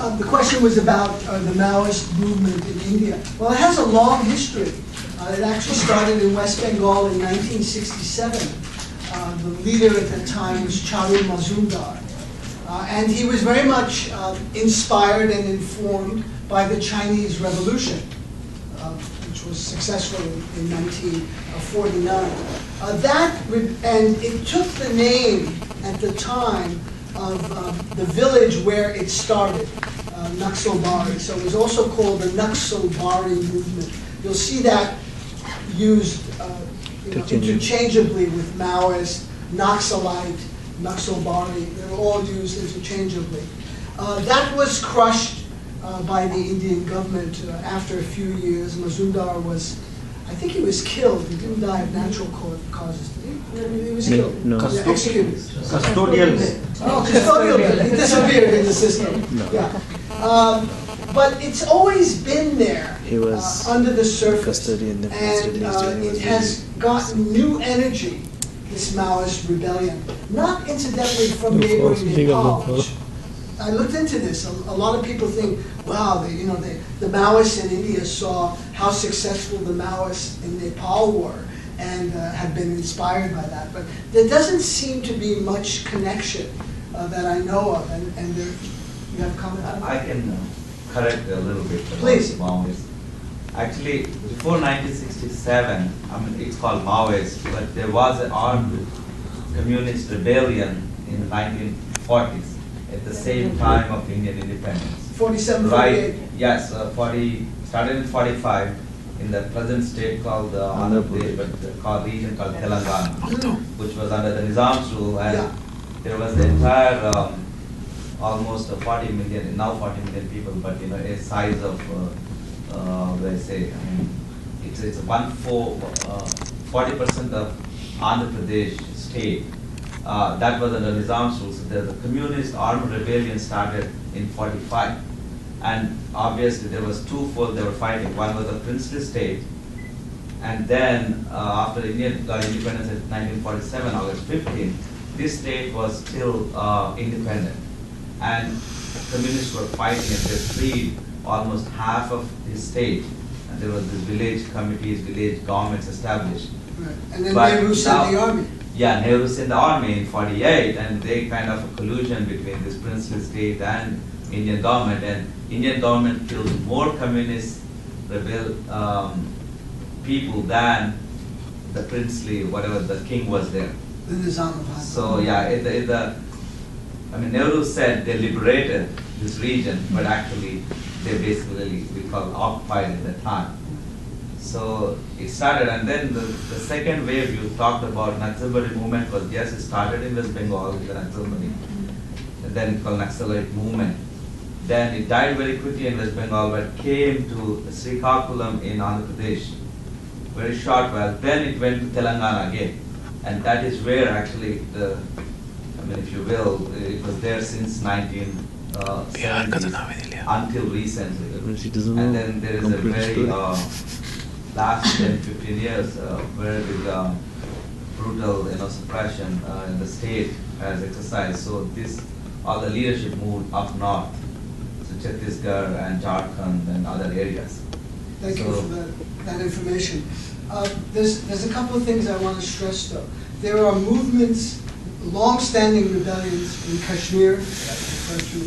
The question was about the Maoist movement in India. Well, it has a long history. It actually started in West Bengal in 1967. The leader at that time was Charu Mazumdar. And he was very much inspired and informed by the Chinese Revolution, which was successful in 1949. And it took the name at the time of the village where it started, Naxalbari. So it was also called the Naxalbari movement. You'll see that used interchangeably with Maoist, Naxalite, Naxalbari. They're all used interchangeably. That was crushed by the Indian government after a few years. Mazumdar was, I think he was killed. He didn't die of natural causes, did he? He was killed. No. Executed. Custodial. Oh, custodial. He disappeared in the system. No. Yeah. But it's always been there. He was under the surface. custodian. And it has gotten new energy, this Maoist rebellion. Not incidentally from neighboring Nepal. I looked into this. A lot of people think, wow, the Maoists in India saw how successful the Maoists in Nepal were and have been inspired by that. But there doesn't seem to be much connection that I know of. And there, you have comment on that? I can correct a little bit about Please. Maoist. Actually, before 1967, it's called Maoist, but there was an armed communist rebellion in the 1940s at the same time of Indian independence. 47, Right? 48. Yes, started in 45 in the present state called Andhra Pradesh, but called region called Telangana, which was under the Nizam's rule, and Yeah. there was the entire almost 40 million, now 40 million people, but a size of let's say, it's 40% of Andhra Pradesh state. That was under Nizam's rule. So the communist armed rebellion started in 45. And obviously there was twofold they were fighting. One was the princely state, and then after India got independence in 1947, August 15, this state was still independent. And communists were fighting and they freed almost half of the state. And there was this village committees, village governments established. Right. And then Nehru sent the army. Yeah, Nehru sent the army in 48, and they kind of a collusion between this princely state and Indian government. And Indian government killed more communist rebel people than the princely, whatever the king was there. The Nizam of Hyderabad. So yeah, Nehru said they liberated this region, but actually they basically, we call occupied at the time. So it started, and then the second wave you talked about, Naxalbari movement was, yes, it started in West Bengal with the Naxalbari, and then called Naxalite movement. Then it died very quickly in West Bengal, but came to Srikakulam in Andhra Pradesh, very short while. Then it went to Telangana again, and that is where actually if you will, it was there since 1970s until recently. And then there is a very last 10-15 years very big brutal suppression in the state has exercised. So all the leadership moved up north, so Chhattisgarh and Jharkhand and other areas. Thank you for that information. There's a couple of things I want to stress though. There are movements, long-standing rebellions in Kashmir,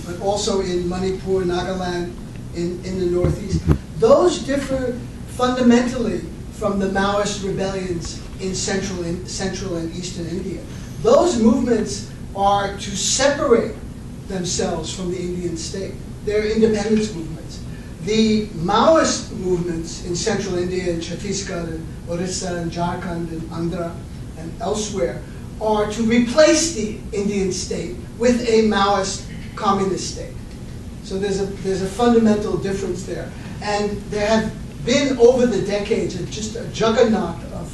but also in Manipur, Nagaland, in the Northeast. Those differ fundamentally from the Maoist rebellions in central and eastern India. Those movements are to separate themselves from the Indian state. They're independence movements. The Maoist movements in central India, in Chhattisgarh, and Orissa, and Jharkhand, and Andhra, and elsewhere, are to replace the Indian state with a Maoist communist state. So there's a fundamental difference there. And there have been over the decades just a juggernaut of,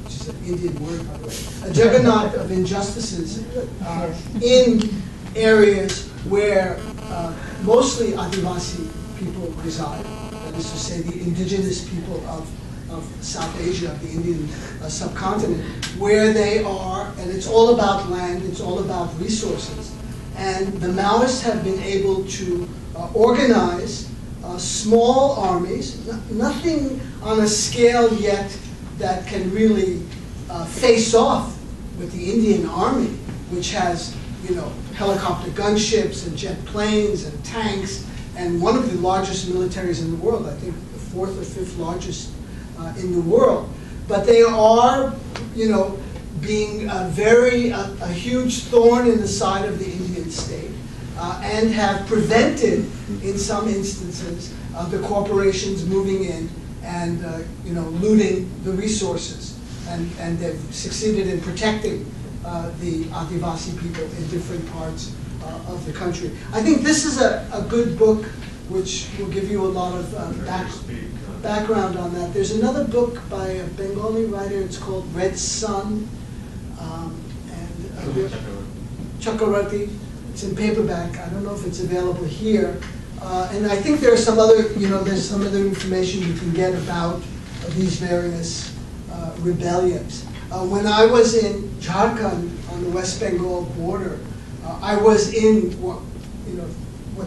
which is an Indian word by the way, a juggernaut of injustices in areas where mostly Adivasi people reside. That is to say, the indigenous people of South Asia, of the Indian subcontinent, where they are, and it's all about land, it's all about resources. And the Maoists have been able to organize small armies, nothing on a scale yet that can really face off with the Indian Army, which has, helicopter gunships and jet planes and tanks, and one of the largest militaries in the world, I think the fourth or fifth largest in the world. But they are, being a huge thorn in the side of the Indian state, and have prevented, in some instances, the corporations moving in and looting the resources. And they've succeeded in protecting the Adivasi people in different parts of the country. I think this is a good book which will give you a lot of background on that. There's another book by a Bengali writer, it's called Red Sun, Chakarati. It's in paperback. I don't know if it's available here. And I think there's some other information you can get about these various rebellions. When I was in Jharkhand on the West Bengal border, I was in what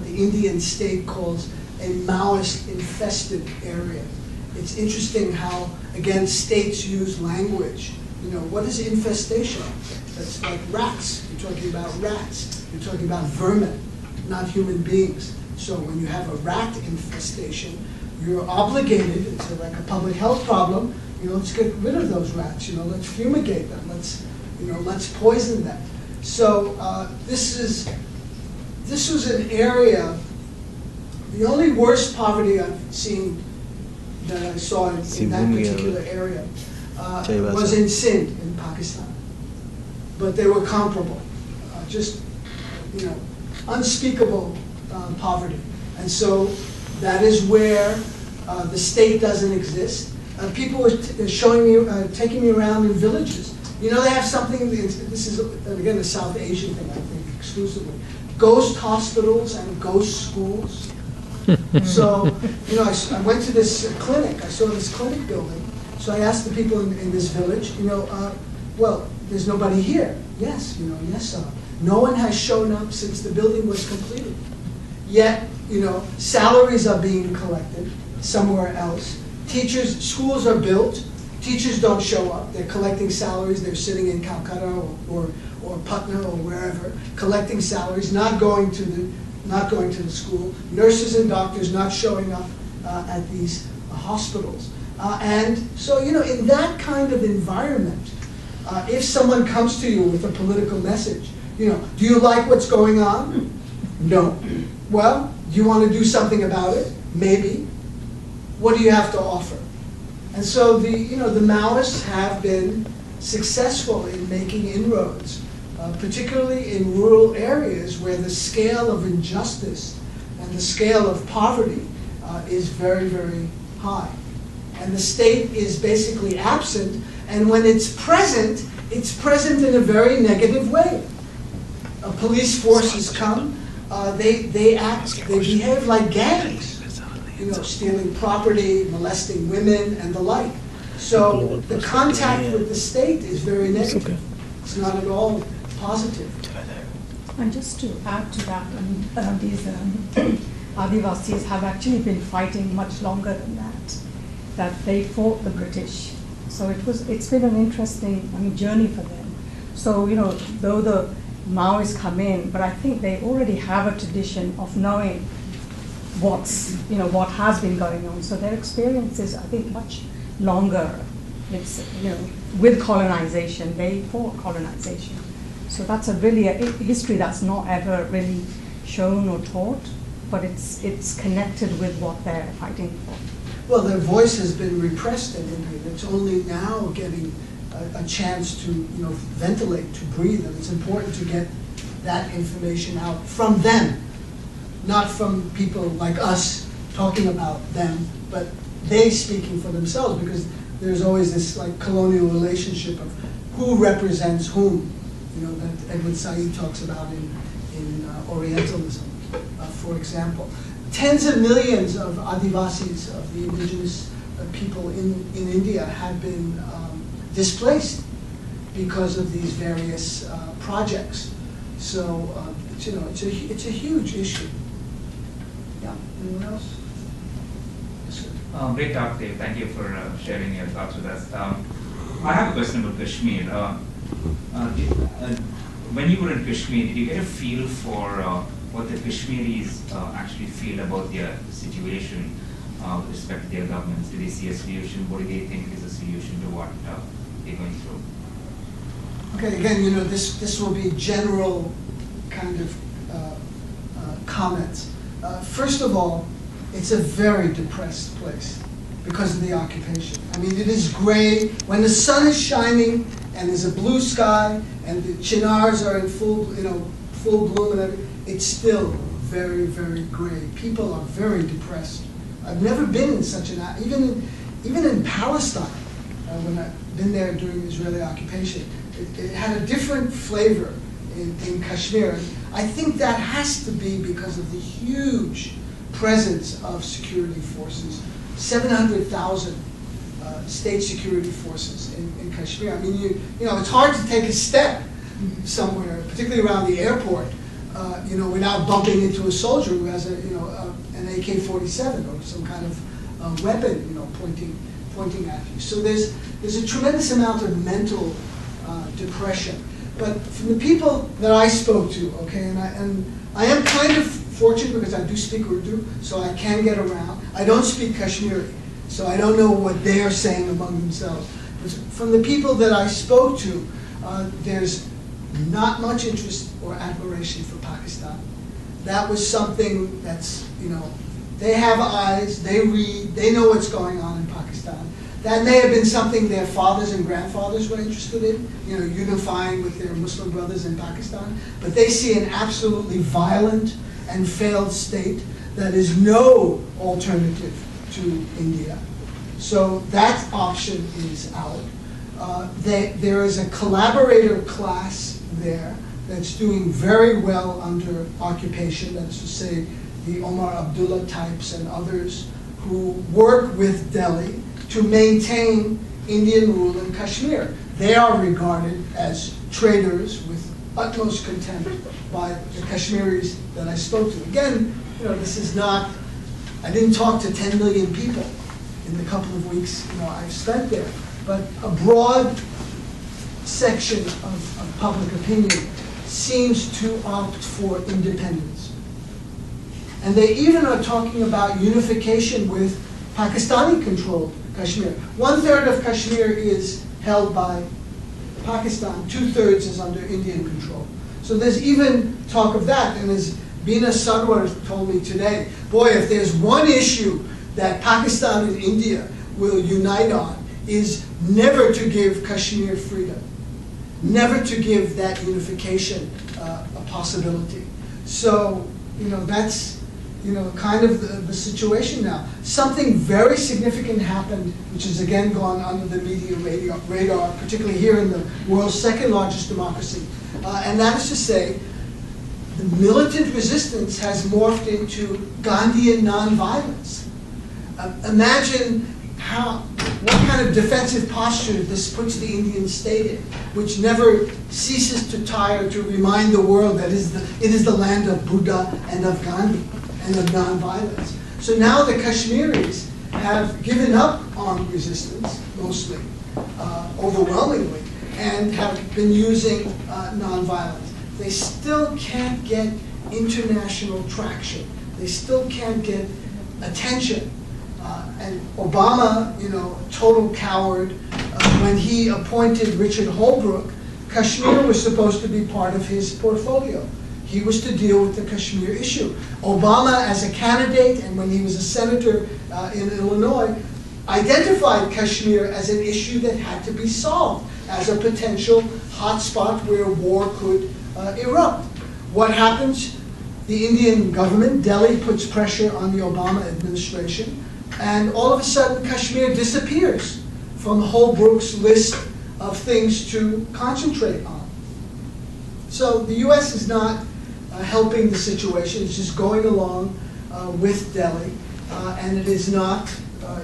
the Indian state calls a Maoist-infested area. It's interesting how, again, states use language. What is infestation? That's like rats. You're talking about rats. You're talking about vermin, not human beings. So when you have a rat infestation, you're obligated, it's like a public health problem, let's get rid of those rats, let's fumigate them, let's poison them. So this was an area, the only worst poverty I've seen that I saw in that particular area was in Sindh in Pakistan. But they were comparable, just unspeakable poverty. And so that is where the state doesn't exist. People were taking me around in villages. They have something, this is, again, a South Asian thing, I think, exclusively. Ghost hospitals and ghost schools. So, I went to this clinic, I saw this clinic building. So I asked the people in this village, well, there's nobody here. Yes, yes, sir. No one has shown up since the building was completed. Yet, salaries are being collected somewhere else. Schools are built. Teachers don't show up. They're collecting salaries. They're sitting in Calcutta or Patna or wherever, collecting salaries, not going to the school. Nurses and doctors not showing up at these hospitals. And so, in that kind of environment, if someone comes to you with a political message, do you like what's going on? No. Well, do you want to do something about it? Maybe. What do you have to offer? And so the Maoists have been successful in making inroads, particularly in rural areas where the scale of injustice and the scale of poverty is very, very high. And the state is basically absent, and when it's present in a very negative way. Police forces come, they behave like gangs. Stealing property, molesting women, and the like. So the contact with the state is very negative. It's not at all positive. And just to add to that, these Adivasis have actually been fighting much longer than that they fought the British. So it's been an interesting journey for them. So, though the Maoists come in, but I think they already have a tradition of knowing what has been going on. So their experience is, I think, much longer. It's, with colonization, they fought colonization. So that's a history that's not ever really shown or taught, but it's connected with what they're fighting for. Well, their voice has been repressed in India. It's only now getting a chance to, ventilate, to breathe, and it's important to get that information out from them. Not from people like us talking about them, but they speaking for themselves, because there's always this colonial relationship of who represents whom, that Edward Said talks about in Orientalism, for example. Tens of millions of Adivasis, of the indigenous people in India, have been displaced because of these various projects. So, it's a huge issue. Yeah, anyone else? Yes, sir. Great talk, Dave. Thank you for sharing your thoughts with us. I have a question about Kashmir. When you were in Kashmir, did you get a feel for what the Kashmiris actually feel about their situation with respect to their governments? Do they see a solution? What do they think is a solution to what they're going through? Okay, again, this will be general kind of comments. First of all, it's a very depressed place because of the occupation. I mean, it is gray. When the sun is shining and there's a blue sky and the chinars are in full bloom and everything, it's still very, very gray. People are very depressed. I've never been in such an, even in Palestine, when I've been there during the Israeli occupation, it had a different flavor in Kashmir. I think that has to be because of the huge presence of security forces, 700,000 state security forces in Kashmir. I mean, it's hard to take a step somewhere, particularly around the airport, without bumping into a soldier who has an AK-47 or some kind of weapon, pointing at you. So there's a tremendous amount of mental depression. But from the people that I spoke to, okay, and I am kind of fortunate because I do speak Urdu, so I can get around. I don't speak Kashmiri, so I don't know what they are saying among themselves. But from the people that I spoke to, there's not much interest or admiration for Pakistan. That was something that's, they have eyes, they read, they know what's going on in Pakistan. That may have been something their fathers and grandfathers were interested in, unifying with their Muslim brothers in Pakistan. But they see an absolutely violent and failed state that is no alternative to India. So that option is out. There is a collaborator class there that's doing very well under occupation. That's to say, the Omar Abdullah types and others who work with Delhi to maintain Indian rule in Kashmir. They are regarded as traitors with utmost contempt by the Kashmiris that I spoke to. Again, this is not, I didn't talk to 10 million people in the couple of weeks I've spent there, but a broad section of public opinion seems to opt for independence. And they even are talking about unification with Pakistani-controlled Kashmir. 1/3 of Kashmir is held by Pakistan, 2/3 is under Indian control. So there's even talk of that. And as Bina Sarwar told me today, boy, if there's one issue that Pakistan and India will unite on, is never to give Kashmir freedom, never to give that unification a possibility. So, that's kind of the situation now. Something very significant happened, which has again gone under the media radar, particularly here in the world's second largest democracy. And that is to say, the militant resistance has morphed into Gandhian nonviolence. Imagine what kind of defensive posture this puts the Indian state in, which never ceases to tire to remind the world that it is the land of Buddha and of Gandhi and of nonviolence. So now the Kashmiris have given up on resistance, mostly, overwhelmingly, and have been using nonviolence. They still can't get international traction. They still can't get attention. And Obama, total coward, when he appointed Richard Holbrooke, Kashmir was supposed to be part of his portfolio. He was to deal with the Kashmir issue. Obama, as a candidate, and when he was a senator in Illinois, identified Kashmir as an issue that had to be solved, as a potential hotspot where war could erupt. What happens? The Indian government, Delhi, puts pressure on the Obama administration, and all of a sudden Kashmir disappears from Holbrooke's list of things to concentrate on. So the U.S. is not helping the situation. It's just going along with Delhi, and it is not, I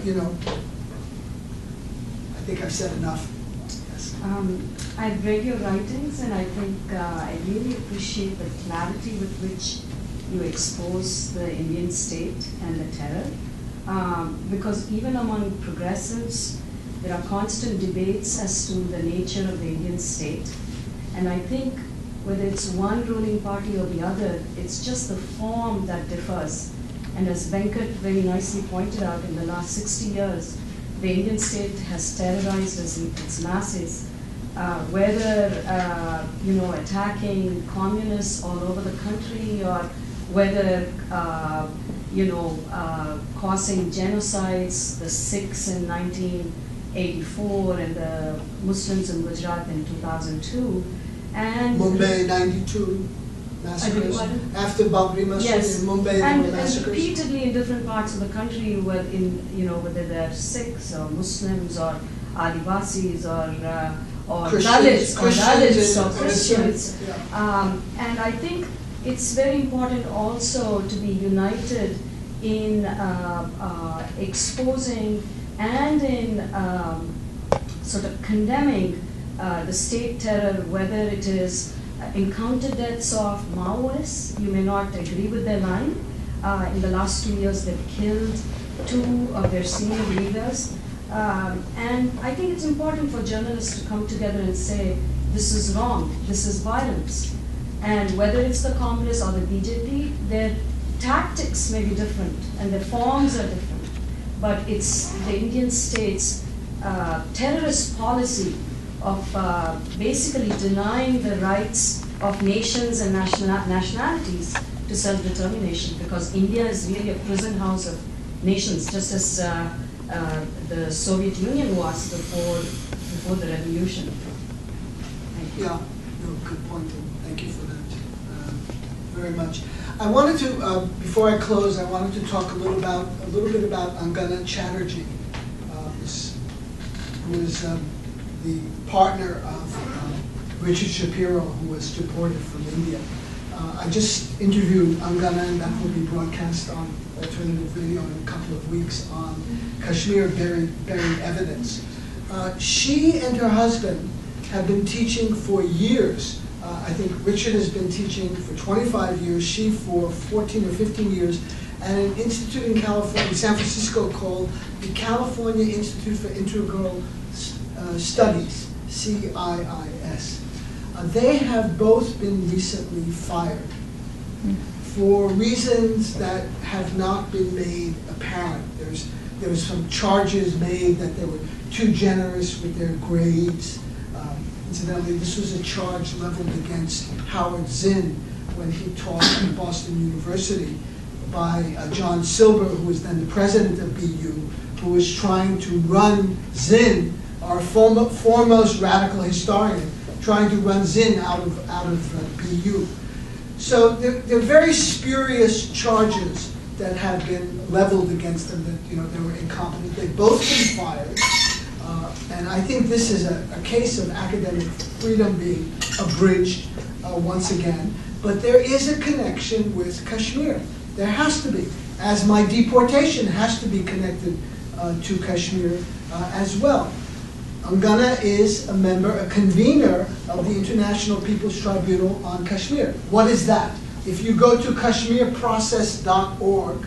think I've said enough. Yes. I've read your writings, and I think I really appreciate the clarity with which you expose the Indian state and the terror. Because even among progressives, there are constant debates as to the nature of the Indian state. And I think whether it's one ruling party or the other, it's just the form that differs. And as Venkat very nicely pointed out, in the last 60 years, the Indian state has terrorized its masses, whether attacking communists all over the country, or whether causing genocides, the Sikhs in 1984 and the Muslims in Gujarat in 2002, and Mumbai 92 massacres. After Babri Masjid yes, in Mumbai, and, there were massacres. and repeatedly in different parts of the country, whether they're Sikhs or Muslims or Adivasis or Christians, Dalits or Christians. Yeah. And I think it's very important also to be united in exposing and in sort of condemning the state terror, whether it is encounter deaths of Maoists. You may not agree with their line. In the last 2 years, they've killed 2 of their senior leaders. And I think it's important for journalists to come together and say, this is wrong, this is violence. And whether it's the Congress or the BJP, their tactics may be different and their forms are different. But it's the Indian state's terrorist policy of basically denying the rights of nations and nationalities to self-determination, because India is really a prison house of nations, just as the Soviet Union was before the revolution. Thank you. Yeah, no, good point. Thank you for that very much. I wanted to, before I close, I wanted to talk a little bit about Angana Chatterjee, who is the partner of Richard Shapiro, who was deported from India. I just interviewed Angana, and that will be broadcast on alternative video in a couple of weeks on Kashmir Buried Evidence. She and her husband have been teaching for years. I think Richard has been teaching for 25 years, she for 14 or 15 years, at an institute in California, San Francisco, called the California Institute for Integral Studies, CIIS. They have both been recently fired for reasons that have not been made apparent. There was some charges made that they were too generous with their grades. Incidentally, this was a charge leveled against Howard Zinn when he taught at Boston University by John Silber, who was then the president of BU, who was trying to run Zinn, our foremost radical historian, trying to run Zinn out of BU. So they're very spurious charges that have been leveled against them, that they were incompetent. They've both been fired. And I think this is a case of academic freedom being abridged once again. But there is a connection with Kashmir. There has to be, as my deportation has to be connected to Kashmir as well. Angana is a convener of the International People's Tribunal on Kashmir. What is that? If you go to kashmirprocess.org,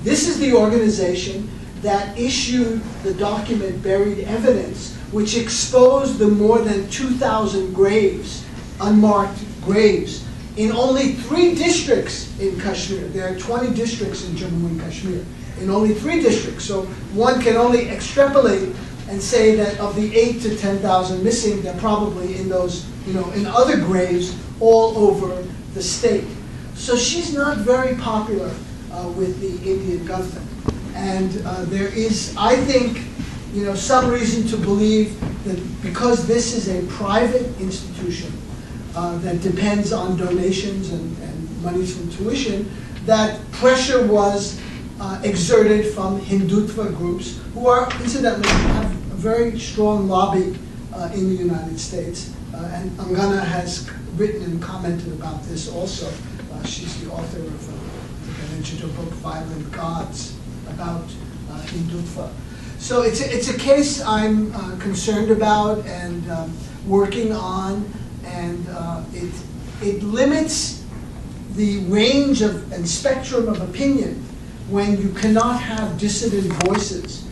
this is the organization that issued the document Buried Evidence, which exposed the more than 2,000 graves, unmarked graves, in only 3 districts in Kashmir. There are 20 districts in Jammu and Kashmir, in only 3 districts. So one can only extrapolate and say that of the 8 to 10,000 missing, they're probably in those, in other graves all over the state. So she's not very popular with the Indian government. And there is, I think, some reason to believe that because this is a private institution that depends on donations and monies from tuition, that pressure was exerted from Hindutva groups who are, incidentally, have a very strong lobby in the United States. And Angana has written and commented about this also. She's the author of, I think I mentioned her book, Violent Gods, about Hindutva. So it's a case I'm concerned about and working on, and it limits the range of and spectrum of opinion when you cannot have dissident voices,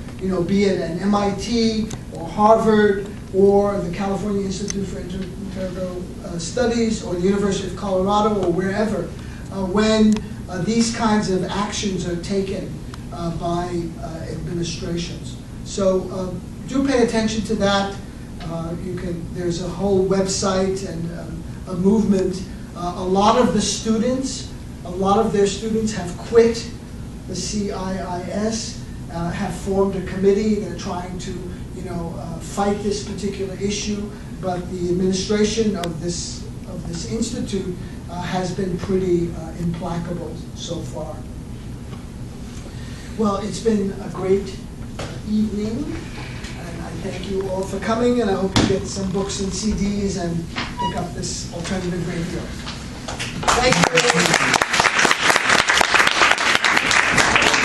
be it an MIT or Harvard or the California Institute for Integral Studies or the University of Colorado or wherever, when these kinds of actions are taken by administrations. So do pay attention to that. There's a whole website and a movement. A lot of their students have quit the CIIS, have formed a committee. They're trying to, fight this particular issue. But the administration of this institute has been pretty implacable so far. Well, it's been a great evening, and I thank you all for coming, and I hope you get some books and CDs and pick up this alternative radio. Thank you.